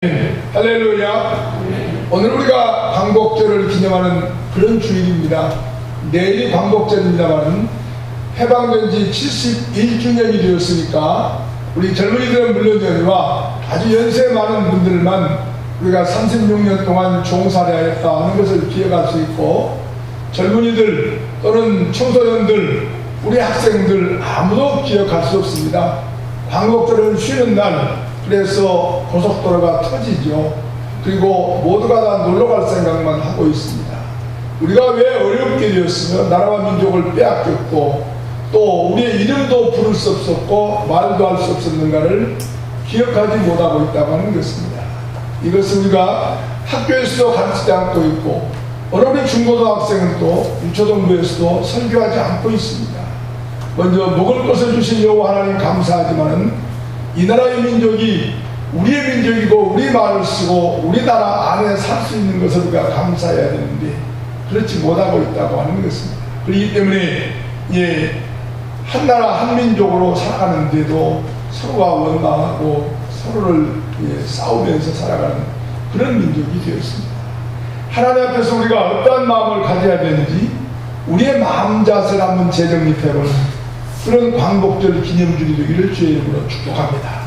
할렐루야. 오늘 우리가 광복절을 기념하는 그런 주일입니다. 내일이 광복절입니다만 해방된 지 71주년이 되었으니까 우리 젊은이들은 물론이거니와 아주 연세 많은 분들만 우리가 36년 동안 종사를 하였다 하는 것을 기억할 수 있고, 젊은이들 또는 청소년들, 우리 학생들 아무도 기억할 수 없습니다. 광복절을 쉬는 날, 그래서 고속도로가 터지죠. 그리고 모두가 다 놀러갈 생각만 하고 있습니다. 우리가 왜 어렵게 되었으며 나라와 민족을 빼앗겼고 또 우리의 이름도 부를 수 없었고 말도 할 수 없었는가를 기억하지 못하고 있다고 하는 것입니다. 이것을 우리가 학교에서도 가르치지 않고 있고, 어린이 중고등학생은 또 유초동부에서도 설교하지 않고 있습니다. 먼저 먹을 것을 주신 여호와 하나님 감사하지만은 이 나라의 민족이 우리의 민족이고 우리 말을 쓰고 우리나라 안에 살 수 있는 것을 우리가 감사해야 되는데 그렇지 못하고 있다고 하는 것입니다. 그렇기 때문에 한 나라 한 민족으로 살아가는데도 서로가 원망하고 서로를 싸우면서 살아가는 그런 민족이 되었습니다. 하나님 앞에서 우리가 어떠한 마음을 가져야 되는지 우리의 마음 자세를 한번 재정립해보는 그런 광복절 기념주일이 되기를 주의 이름으로 축복합니다.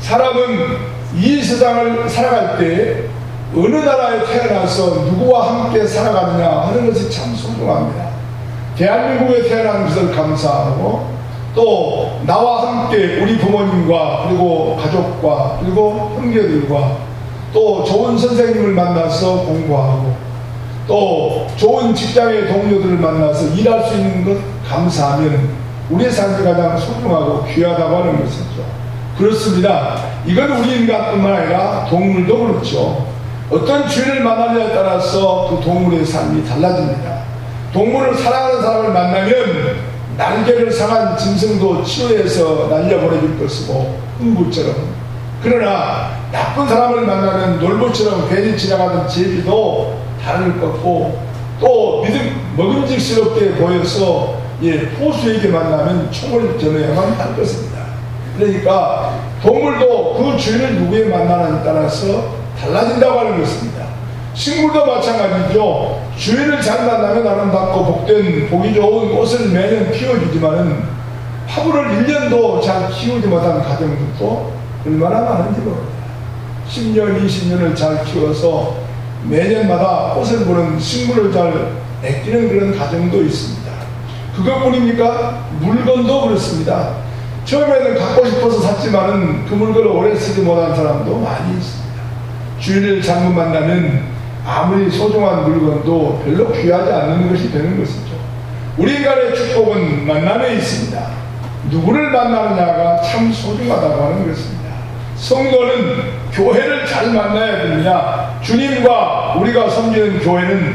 사람은 이 세상을 살아갈 때 어느 나라에 태어나서 누구와 함께 살아가느냐 하는 것이 참 소중합니다. 대한민국에 태어난 것을 감사하고, 또 나와 함께 우리 부모님과 그리고 가족과 그리고 형제들과 또 좋은 선생님을 만나서 공부하고 또 좋은 직장의 동료들을 만나서 일할 수 있는 것 감사하면 우리의 삶이 가장 소중하고 귀하다고 하는 것이죠. 그렇습니다. 이건 우리 인간뿐만 아니라 동물도 그렇죠. 어떤 주인을 만나느냐에 따라서 그 동물의 삶이 달라집니다. 동물을 사랑하는 사람을 만나면 날개를 상한 짐승도 치유해서 날려보내줄 것이고 흥부처럼, 그러나 나쁜 사람을 만나면 놀부처럼 괜히 지나가는 제비도 다를 것고, 또 먹음직스럽게 보여서 포수에게 만나면 총을 전해야만 할 것입니다. 그러니까 동물도 그 주인을 누구에 만나느냐에 따라서 달라진다고 하는 것입니다. 식물도 마찬가지죠. 주인을 잘 만나면 아름답고 복된 보기 좋은 꽃을 매년 키워주지만은 화분을 1년도 잘 키우지 못한 가정들도 얼마나 많은지 모릅니다. 10년, 20년을 잘 키워서 매년마다 꽃을 보는 식물을 잘 아끼는 그런 가정도 있습니다. 그것뿐입니까? 물건도 그렇습니다. 처음에는 갖고 싶어서 샀지만은 그 물건을 오래 쓰지 못한 사람도 많이 있습니다. 주인을 잘못 만나면 아무리 소중한 물건도 별로 귀하지 않는 것이 되는 것이죠. 우리 인간의 축복은 만남에 있습니다. 누구를 만나느냐가 참 소중하다고 하는 것입니다. 성도는 교회를 잘 만나야 됩니다. 주님과 우리가 섬기는 교회는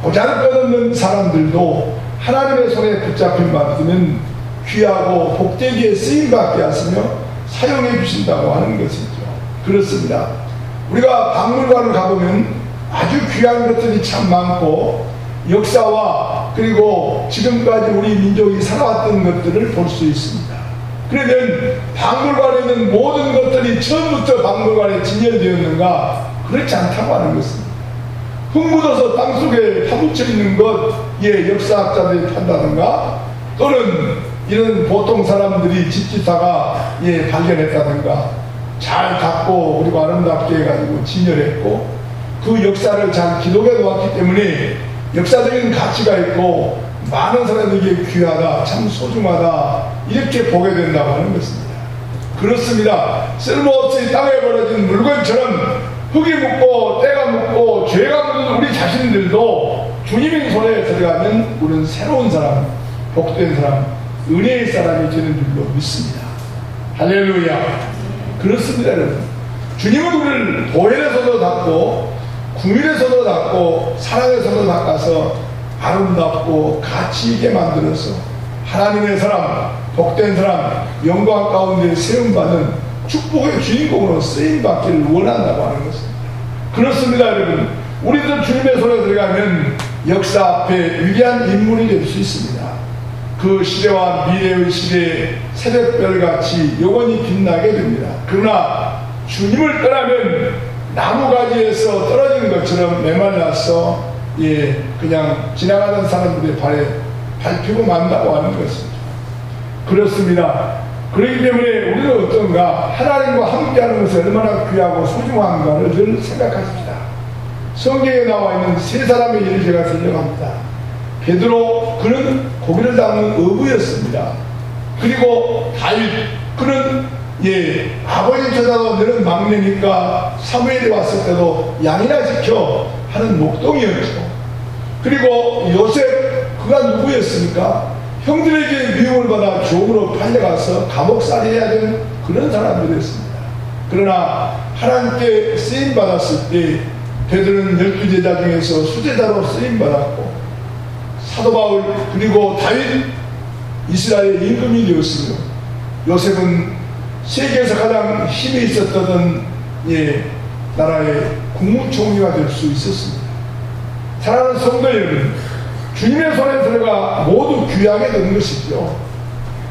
보잘것없는 사람들도 하나님의 손에 붙잡힌 받으면 귀하고 복되게 쓰임받게 하시며 사용해 주신다고 하는 것이죠. 그렇습니다. 우리가 박물관을 가보면 아주 귀한 것들이 참 많고 역사와 그리고 지금까지 우리 민족이 살아왔던 것들을 볼 수 있습니다. 그러면 박물관에 있는 모든 것들이 처음부터 박물관에 진열되었는가? 그렇지 않다고 하는 것입니다. 흙 묻어서 땅속에 파묻혀 있는 것에 역사학자들이 판다든가, 또는 이런 보통 사람들이 집집사가 발견했다든가 잘 닦고 그리고 아름답게 해가지고 진열했고 그 역사를 잘 기록해 놓았기 때문에 역사적인 가치가 있고 많은 사람에게 귀하다, 참 소중하다 이렇게 보게 된다고 하는 것입니다. 그렇습니다. 쓸모없이 땅에 버려진 물건처럼 흙이 묻고 때가 묻고 죄가 묻은 우리 자신들도 주님의 손에 들어가면 우리는 새로운 사람, 복된 사람, 은혜의 사람이 되는 줄로 믿습니다. 할렐루야. 그렇습니다, 여러분. 주님은 우리를 보혈에서도 닦고 구일에서도 닦고 사랑에서도 닦아서 아름답고 가치 있게 만들어서 하나님의 사람, 복된 사람, 영광 가운데 세움받는 축복의 주인공으로 쓰임받기를 원한다고 하는 것입니다. 그렇습니다, 여러분. 우리도 주님의 손에 들어가면 역사 앞에 위대한 인물이 될 수 있습니다. 그 시대와 미래의 시대에 새벽별같이 영원히 빛나게 됩니다. 그러나 주님을 떠나면 나무가지에서 떨어진 것처럼 메말라서 그냥 지나가는 사람들의 발에 밟히고 만다고 하는 것입니다. 그렇습니다. 그렇기 때문에 우리는 어떤가, 하나님과 함께하는 것이 얼마나 귀하고 소중한가를 늘 생각하십시다. 성경에 나와 있는 세 사람의 일을 제가 설명합니다. 베드로, 그는 고기를 담는 어부였습니다. 그리고 다윗, 그는 아버지 찾아도 너는 막내니까 사무엘이 왔을 때도 양이나 지켜 하는 목동이었죠. 그리고 요셉, 그가 누구였습니까? 형들에게 미움을 받아 종으로 팔려가서 감옥살이 해야 되는 그런 사람들이었습니다. 그러나 하나님께 쓰임받았을 때 베드로는 12제자 중에서 수제자로 쓰임받았고, 사도 바울 그리고 다윗 이스라엘 임금이 되었으며, 요셉은 세계에서 가장 힘이 있었던 나라의 국무총리가 될 수 있었습니다. 사랑하는 성도 여러분, 주님의 손에 들어가 모두 귀하게 되는 것이죠.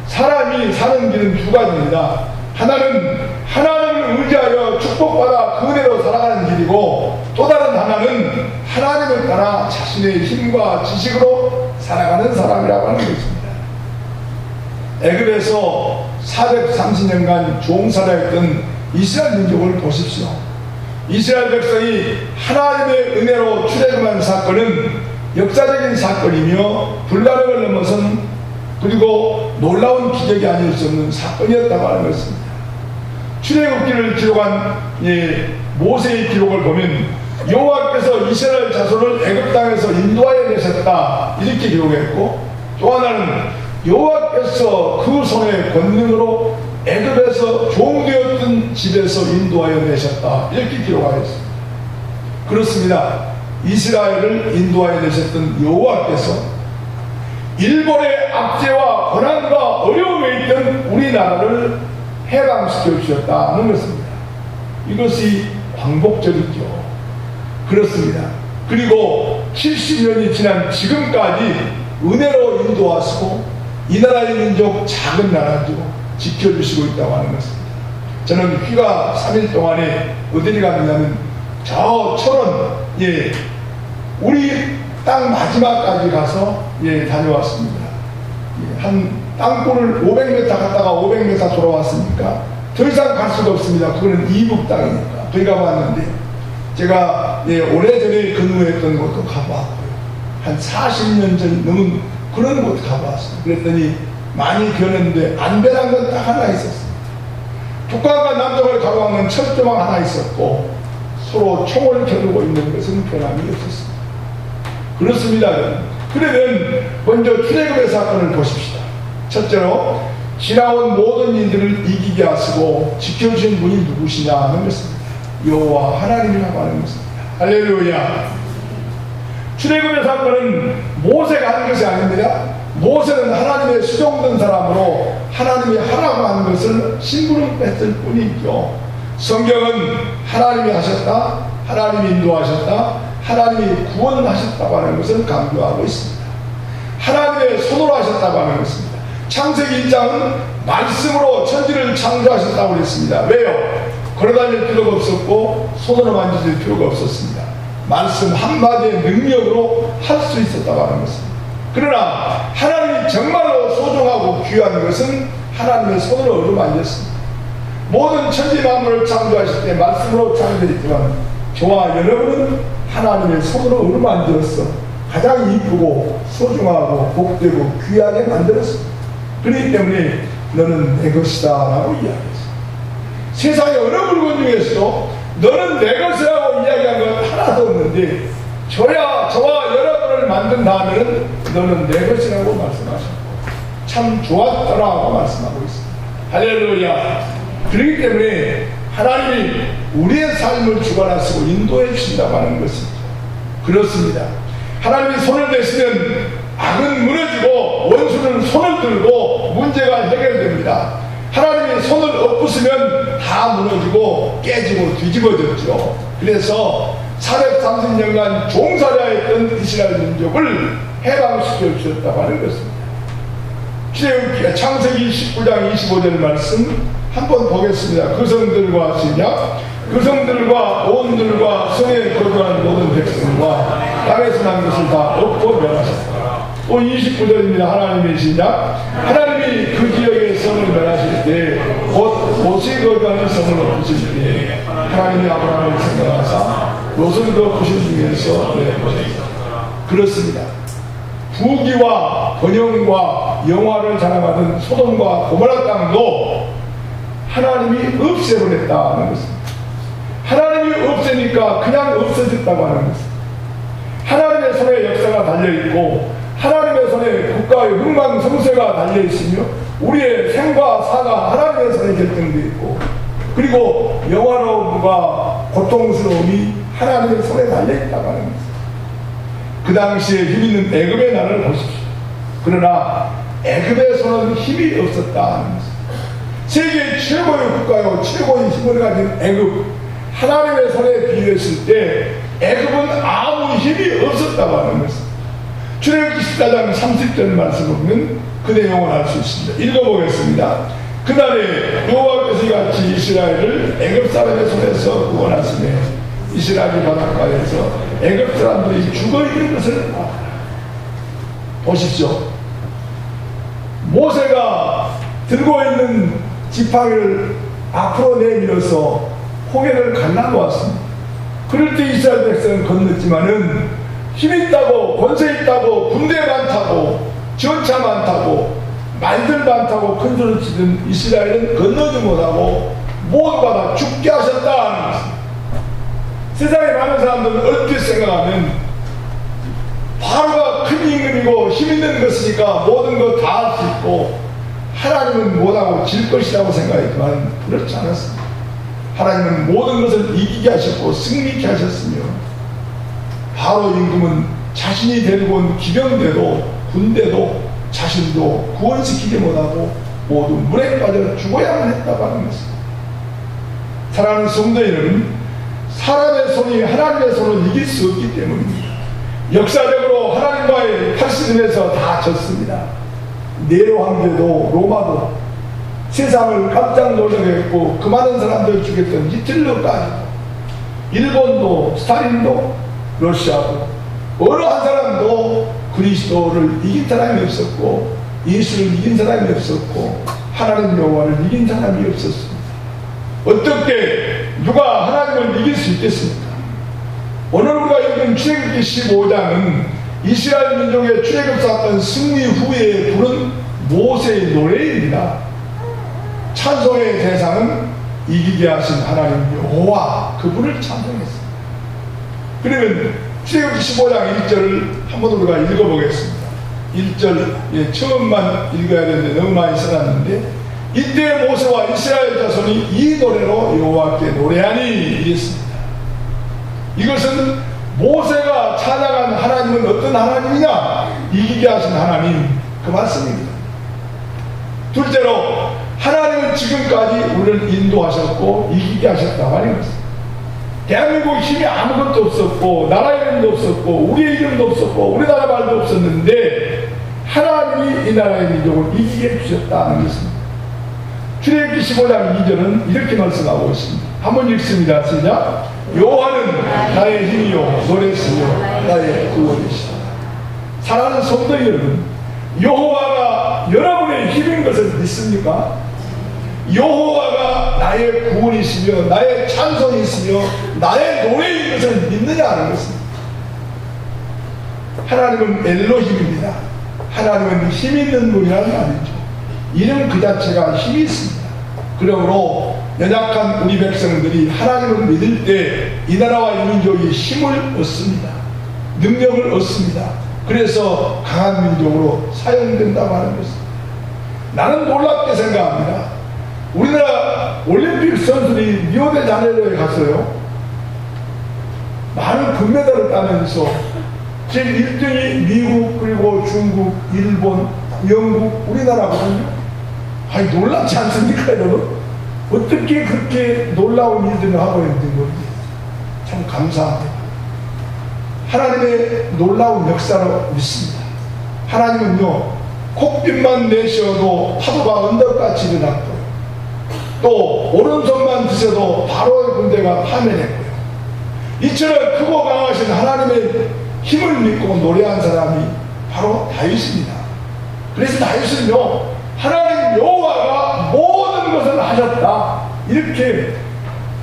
사람이 사는 길은 두 가지입니다. 하나는 하나님을 의지하여 축복받아 그 은혜로 살아가는 길이고, 또 다른 하나는 하나님을 따라 자신의 힘과 지식으로 살아가는 사람이라고 하는 것입니다. 애굽에서 430년간 종살이했던 이스라엘 민족을 보십시오. 이스라엘 백성이 하나님의 은혜로 출애굽한 사건은 역사적인 사건이며 불가능을 넘어선, 그리고 놀라운 기적이 아닐 수 없는 사건이었다고 하는 것입니다. 출애굽기를 기록한 모세의 기록을 보면 여호와께서 이스라엘 자손을 애굽 땅에서 인도하여 내셨다 이렇게 기록했고, 또 하나는 여호와께서 그 손의 권능으로 애굽에서 종되었던 집에서 인도하여 내셨다 이렇게 기록하였습니다. 그렇습니다. 이스라엘을 인도하여 내셨던 여호와께서 일본의 압제와 고난과 어려움에 있던 우리나라를 해방시켜 주셨다는 것입니다. 이것이 광복절이죠. 그렇습니다. 그리고 70년이 지난 지금까지 은혜로 인도하시고 이 나라의 민족, 작은 나라죠, 지켜주시고 있다고 하는 것입니다. 저는 휴가 3일 동안에 어디를 갔냐면 저 철원, 우리 땅 마지막까지 가서 다녀왔습니다. 한 땅굴을 500m 갔다가 500m 돌아왔으니까 더 이상 갈 수가 없습니다. 그거는 이북 땅이니까. 거기 가봤는데 제가 오래전에 근무했던 곳도 가봤고요. 한 40년 전 넘은 그런 곳 가봤어요. 그랬더니 많이 변했는데 안 변한 건 딱 하나 있었습니다. 북한과 남쪽을 가로막는 철조망 하나 있었고, 서로 총을 겨누고 있는 것은 변함이 없었습니다. 그렇습니다. 그러면 먼저 출애굽의 사건을 보십시다. 첫째로 지나온 모든 일들을 이기게 하시고 지켜주신 분이 누구시냐 하는 것입니다. 여호와 하나님이라고 하는 것입니다. 할렐루야. 출애굽의 사건은 모세가 한 것이 아닙니다. 모세는 하나님의 수종된 사람으로 하나님이 하라고 하는 것을 심부름했을 뿐이죠. 성경은 하나님이 하셨다, 하나님이 인도하셨다, 하나님이 구원하셨다고 하는 것을 강조하고 있습니다. 하나님의 손으로 하셨다고 하는 것입니다. 창세기 1장은 말씀으로 천지를 창조하셨다고 했습니다. 왜요? 걸어다닐 필요가 없었고 손으로 만질 필요가 없었습니다. 말씀 한마디의 능력으로 할 수 있었다고 하는 것입니다. 그러나 하나님이 정말로 소중하고 귀한 것은 하나님의 손으로 어루만졌습니다. 모든 천지 만물을 창조하실 때 말씀으로 창조했지만 저와 여러분은 하나님의 손으로 어루만들었어 가장 이쁘고 소중하고 복되고 귀하게 만들었습니다. 그렇기 때문에 너는 내 것이다 라고 이야기했습니다. 세상의 어느 물건 중에서도 너는 내 것이라고 이야기한 건 하나도 없는데 저와 여러분을 만든 다음에는 너는 내 것이라고 말씀하셨고 참 좋았더라고 말씀하고 있습니다. 할렐루야. 그렇기 때문에 하나님이 우리의 삶을 주관하시고 인도해 주신다고 하는 것이죠. 그렇습니다. 하나님이 손을 대시면 악은 무너지고 원수는 손을 들고 문제가 해결됩니다. 하나님이 손을 엎으시면 다 무너지고 깨지고 뒤집어졌죠. 그래서 430년간 종살이하였던 이스라엘 민족을 해방시켜 주셨다고 하는 것입니다. 창세기 19장 25절 말씀 한번 보겠습니다. 그 성들과 시작. 그 성들과 온들과 성에 거주하는 모든 백성과 땅에서 난 것을 다 얻고 멸하셨다. 또 29절입니다. 하나님의 시작. 하나님이 그 지역의 성을 멸하실 때 곧 못이 거주하는 성을 엎으실 때 하나님이 아브라함을 생각하사 롯을 그 부신 중에서 내보셨다. 그렇습니다. 부귀와 번영과 영화를 자랑하던 소돔과 고모라 땅도 하나님이 없애버렸다는 것입니다. 하나님이 없애니까 그냥 없어졌다고 하는 것입니다. 하나님의 손에 역사가 달려있고 하나님의 손에 국가의 흥망성쇠가 달려있으며 우리의 생과 사가 하나님의 손에 결정되어 있고 그리고 영화로움과 고통스러움이 하나님의 손에 달려있다고 하는 것입니다. 그 당시에 힘있는 애굽의 나라를 보십시오. 그러나 애굽의 손은 힘이 없었다 하는 것입니다. 세계 최고의 국가요 최고의 힘을 가진 애굽 하나님의 손에 비유했을 때 애굽은 아무 힘이 없었다고 하는 것입니다. 출애굽기 14장 30절 말씀을 보면 그 내용을 알 수 있습니다. 읽어보겠습니다. 그날에 여호와께서 이같이 이스라엘을 애굽 사람의 손에서 구원하시며 이스라엘 바닷가에서 애굽 사람들이 죽어있는 것을 봤다. 보십시오. 모세가 들고 있는 지팡이를 앞으로 내밀어서 홍해를 갈라놓았습니다. 그럴 때 이스라엘 백성은 건넜지만은 힘있다고 권세 있다고 군대 많다고 전차 많다고 말들 많다고 큰소리 치던 이스라엘은 건너지 못하고 모두가 다 죽게 하셨다 하는 것입니다. 세상에 많은 사람들은 얼핏 생각하면 바로가 큰 임금이고 힘있는 것이니까 모든 것 다 할 수 있고 하나님은 못하고 질 것이라고 생각했지만 그렇지 않았습니다. 하나님은 모든 것을 이기게 하셨고 승리케 하셨으며 바로 임금은 자신이 데리고 온 기병대도 군대도 자신도 구원시키지 못하고 모두 물에 빠져 죽어야만 했다고 하는 것입니다. 사랑하는 성도 여러분, 사람의 손이 하나님의 손을 이길 수 없기 때문입니다. 역사적으로 하나님과의 팔씨름에서 다 졌습니다. 네로 황제도 로마도 세상을 깜짝 놀라게 했고 그 많은 사람들을 죽였던 히틀러까지도 일본도 스탈린도 러시아도 어느 한 사람도 그리스도를 이긴 사람이 없었고 예수를 이긴 사람이 없었고 하나님 여호와를 이긴 사람이 없었습니다. 어떻게 누가 하나님을 이길 수 있겠습니까? 오늘 우리가 읽은 출애굽기 15장은 이스라엘 민족의 출애굽 사건 승리 후에 부른 모세의 노래입니다. 찬송의 대상은 이기게 하신 하나님 여호와 그분을 찬송했습니다. 그러면 출애굽기 15장 1절을 한번 우리가 읽어보겠습니다. 1절 처음만 읽어야 되는데 너무 많이 써놨는데 이때 모세와 이스라엘 자손이 이 노래로 여호와께 노래하니 이랬습니다. 이것은 모세가 찬양한 하나님은 어떤 하나님이냐? 이기게 하신 하나님 그 말씀입니다. 둘째로 하나님은 지금까지 우리를 인도하셨고 이기게 하셨다고 하는 것입니다. 대한민국 힘이 아무것도 없었고 나라 이름도 없었고 우리의 이름도 없었고 우리나라 말도 없었는데 하나님이 이 나라의 민족을 이기게 해주셨다는 것입니다. 출애굽기 15장 2절은 이렇게 말씀하고 있습니다. 한번 읽습니다. 시작. 여호와는 나의 힘이요 노래시요 나의 구원이시다. 사랑하는 성도 여러분, 여호와가 여러분의 힘인 것을 믿습니까? 여호와가 나의 구원이시며 나의 찬송이시며 나의 노래인 것을 믿느냐 하는 것입니다. 하나님은 엘로힘입니다. 하나님은 힘있는 분이라는 말이죠. 이름 그 자체가 힘이 있습니다. 그러므로 연약한 우리 백성들이 하나님을 믿을 때 이 나라와 이 민족이 힘을 얻습니다. 능력을 얻습니다. 그래서 강한 민족으로 사용된다고 하는 것입니다. 나는 놀랍게 생각합니다. 우리나라 올림픽 선수들이 리오데자네이로에 갔어요. 많은 금메달을 따면서 제일 1등이 미국 그리고 중국, 일본, 영국, 우리나라거든요. 아니 놀랍지 않습니까 여러분? 어떻게 그렇게 놀라운 일들을 하고 있는 건지 참 감사합니다. 하나님의 놀라운 역사로 믿습니다. 하나님은요 콧빛만 내쉬어도 파도가 언덕같이 일어났고 또 오른손만 드셔도 바로 군대가 파멸했고요. 이처럼 크고 강하신 하나님의 힘을 믿고 노래한 사람이 바로 다윗입니다. 그래서 다윗은요, 하나님 여호와가 모든 것을 하셨다, 이렇게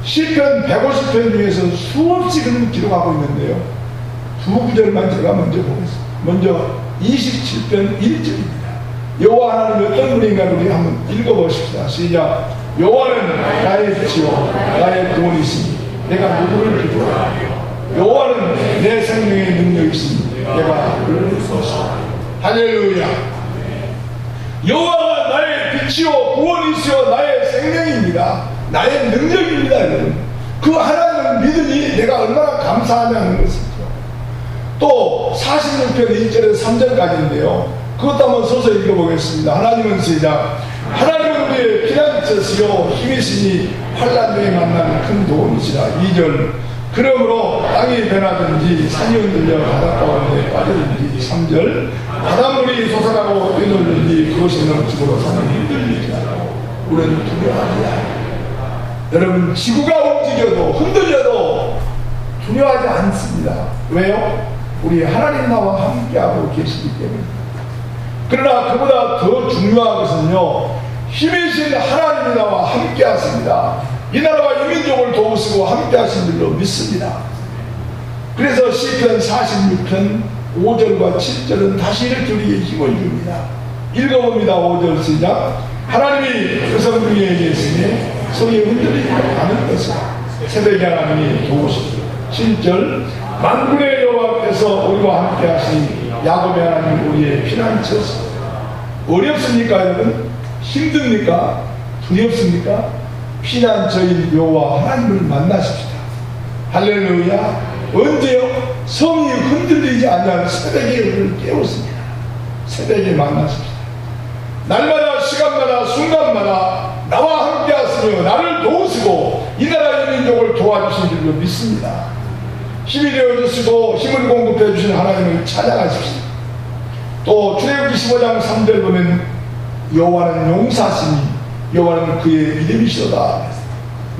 시편 150편 중에서 수없이 그는 기록하고 있는데요, 두 구절만 제가 먼저 보겠습니다. 먼저 27편 1절입니다. 여호와 하나님이 어떤 분인가 우리 한번 읽어보십시다. 시작. 여호와는 나의 빛이요 나의 구원이시니 내가 누구를 기도하리요. 여호와는 내 생명의 능력이시니 내가 그를 무서워하리요. 할렐루야. 여호와가 나의 빛이요 구원이시요 나의 생명입니다. 나의 능력입니다. 여러분, 그 하나님을 믿으니 내가 얼마나 감사하냐는 것이죠. 또 46편 1절에서 3절까지인데요, 그것도 한번 서서 읽어보겠습니다. 하나님은 시작. 하나님은 우리의 피난처시요 힘이시니 환난 중에 만난 큰 도움이시라. 2절. 그러므로 땅이 변하든지 산이 흔들려 바닷가 가운데 빠지든지. 3절. 바닷물이 솟아나고 뛰놀든지 그것이 넘치고 산이 흔들리지 않고 우리는 두려워하지 않아요. 여러분, 지구가 움직여도 흔들려도 두려워하지 않습니다. 왜요? 우리 하나님 나와 함께하고 계시기 때문입니다. 그러나 그보다 더 중요한 것은요, 힘이신 하나님이 나와 함께 하십니다. 이 나라와 이 민족을 도우시고 함께 하신 줄로 믿습니다. 그래서 시편 46편 5절과 7절은 다시 이렇게 우리에게 힘을 줍니다. 읽어봅니다. 5절 시작. 하나님이 그성 중에 계시니 성이 흔들리지 않을 것이라. 새벽에 하나님이 도우시고. 7절. 만군의 여호와께서 우리와 함께 하시니 야곱의 하나님 우리의 피난처시다. 어렵습니까 여러분? 힘듭니까? 두렵습니까? 피난처인 여호와 하나님을 만나십시다. 할렐루야. 언제요? 성이 흔들리지 않는 새벽에 우리를 깨웠습니다. 새벽에 만나십시다. 날마다 시간마다 순간마다 나와 함께 하시며 나를 도우시고 이 나라 이 민족을 도와주신 줄로 믿습니다. 힘이 되어주시고 힘을 공급해 주신 하나님을 찬양하십시오. 또 출애굽기 15장 3절 보면 여호와는 용사시니 여호와는 그의 이름이시로다.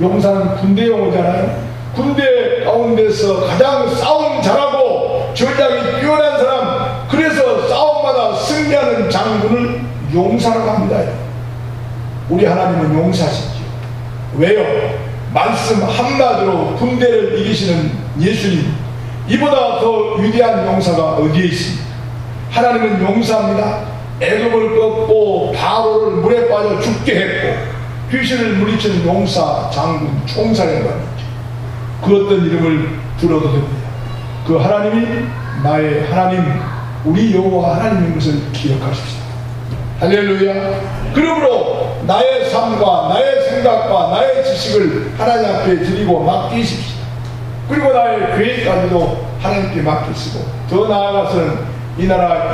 용사는 군대 용어잖아요. 군대 가운데서 가장 싸움 잘하고 전략이 뛰어난 사람, 그래서 싸움마다 승리하는 장군을 용사라고 합니다. 우리 하나님은 용사시죠. 왜요? 말씀 한마디로 군대를 이기시는 예수님, 이보다 더 위대한 용사가 어디에 있습니까? 하나님은 용사입니다. 애굽을 꺾고 바로를 물에 빠져 죽게 했고 귀신을 물리치는 용사, 장군, 총사령관이죠. 그 어떤 이름을 들어도 됩니다. 그 하나님이 나의 하나님, 우리 여호와 하나님인 것을 기억하십시오. 할렐루야. 그러므로 나의 삶과 나의 생각과 나의 지식을 하나님 앞에 드리고 맡기십시오. 그리고 나의 계획까지도 하나님께 맡기시고 더 나아가서는 이 나라